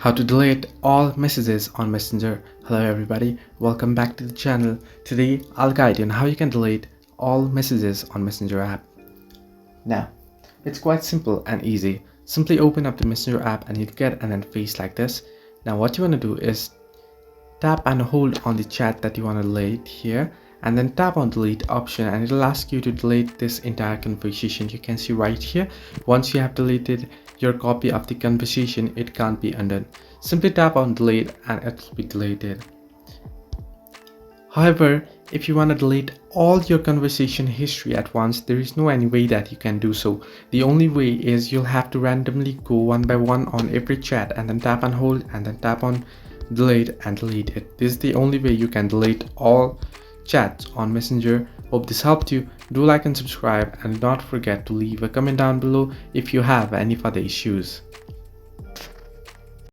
How to delete all messages on Messenger. Hello everybody, welcome back to the channel. Today I'll guide you on how you can delete all messages on Messenger app. Now, it's quite simple and easy. Simply open up the Messenger app and you'll get an interface like this. Now what you want to do is tap and hold on the chat that you want to delete here, and then tap on delete option and it'll ask you to delete this entire conversation. You can see right here, once you have deleted your copy of the conversation, it can't be undone. Simply tap on delete and it will be deleted. However, if you want to delete all your conversation history at once, there is no any way that you can do so. The only way is you'll have to randomly go one by one on every chat and then tap and hold and then tap on delete and delete it. This is the only way you can delete all chats on Messenger. Hope this helped you. Do like and subscribe, and do not forget to leave a comment down below if you have any further issues.